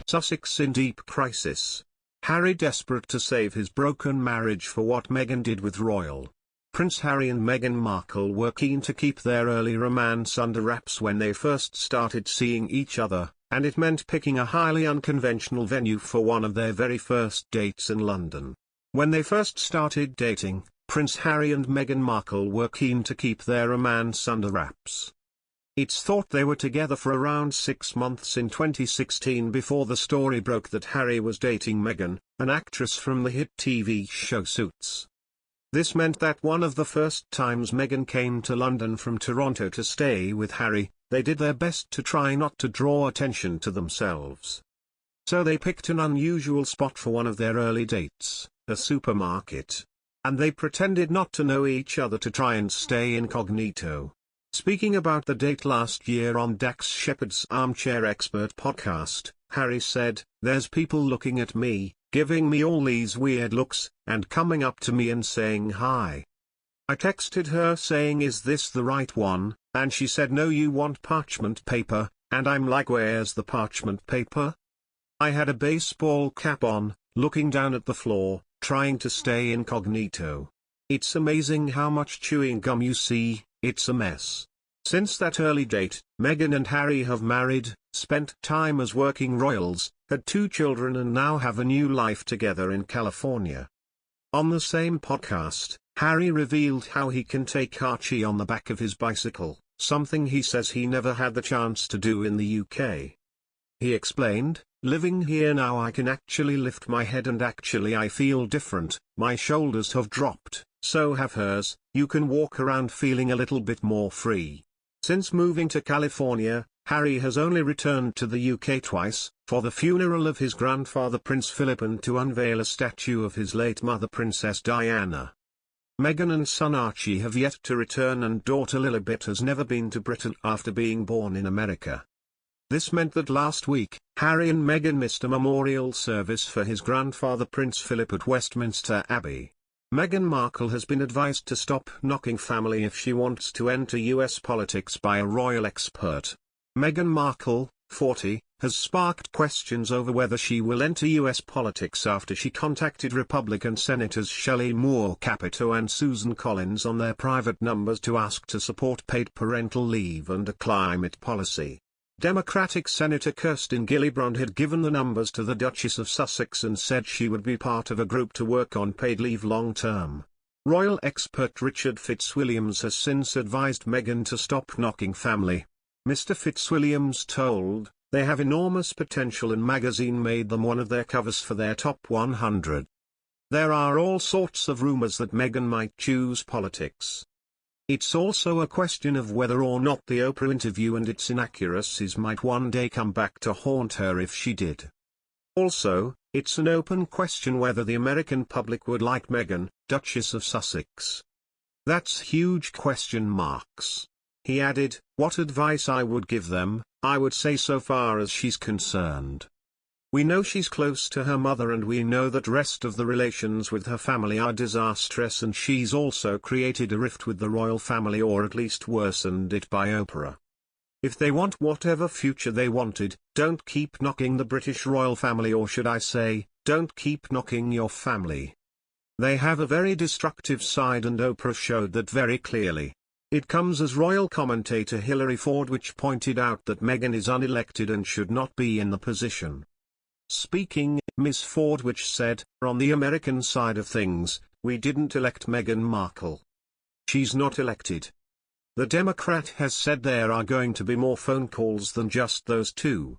Sussex in deep crisis. Harry desperate to save his broken marriage for what Meghan did with royal. Prince Harry and Meghan Markle were keen to keep their early romance under wraps when they first started seeing each other, and it meant picking a highly unconventional venue for one of their very first dates in London. When they first started dating, Prince Harry and Meghan Markle were keen to keep their romance under wraps. It's thought they were together for around 6 months in 2016 before the story broke that Harry was dating Meghan, an actress from the hit TV show Suits. This meant that one of the first times Meghan came to London from Toronto to stay with Harry, they did their best to try not to draw attention to themselves. So they picked an unusual spot for one of their early dates, a supermarket. And they pretended not to know each other to try and stay incognito. Speaking about the date last year on Dax Shepard's Armchair Expert podcast, Harry said, "There's people looking at me, giving me all these weird looks, and coming up to me and saying hi. I texted her saying is this the right one, and she said no you want parchment paper, and I'm like where's the parchment paper? I had a baseball cap on, looking down at the floor, trying to stay incognito. It's amazing how much chewing gum you see, it's a mess." Since that early date, Meghan and Harry have married, spent time as working royals, had 2 children and now have a new life together in California. On the same podcast, Harry revealed how he can take Archie on the back of his bicycle, something he says he never had the chance to do in the UK. He explained, "Living here now I can actually lift my head and actually I feel different, my shoulders have dropped, so have hers, you can walk around feeling a little bit more free." Since moving to California, Harry has only returned to the UK twice, for the funeral of his grandfather Prince Philip and to unveil a statue of his late mother Princess Diana. Meghan and son Archie have yet to return and daughter Lilibet has never been to Britain after being born in America. This meant that last week, Harry and Meghan missed a memorial service for his grandfather Prince Philip at Westminster Abbey. Meghan Markle has been advised to stop knocking family if she wants to enter US politics by a royal expert. Meghan Markle, 40, has sparked questions over whether she will enter US politics after she contacted Republican Senators Shelley Moore Capito and Susan Collins on their private numbers to ask to support paid parental leave and a climate policy. Democratic Senator Kirsten Gillibrand had given the numbers to the Duchess of Sussex and said she would be part of a group to work on paid leave long-term. Royal expert Richard Fitzwilliams has since advised Meghan to stop knocking family. Mr. Fitzwilliams told, "They have enormous potential and magazine made them one of their covers for their top 100. There are all sorts of rumors that Meghan might choose politics. It's also a question of whether or not the Oprah interview and its inaccuracies might one day come back to haunt her if she did. Also, it's an open question whether the American public would like Meghan, Duchess of Sussex. That's huge question marks." He added, "What advice I would give them, I would say so far as she's concerned. We know she's close to her mother and we know that rest of the relations with her family are disastrous and she's also created a rift with the royal family or at least worsened it by Oprah. If they want whatever future they wanted, don't keep knocking the British royal family, or should I say, don't keep knocking your family. They have a very destructive side and Oprah showed that very clearly." It comes as royal commentator Hilary Fordwich pointed out that Meghan is unelected and should not be in the position. Speaking, Ms. Fordwich said, "On the American side of things, we didn't elect Meghan Markle. She's not elected. The Democrat has said there are going to be more phone calls than just those 2.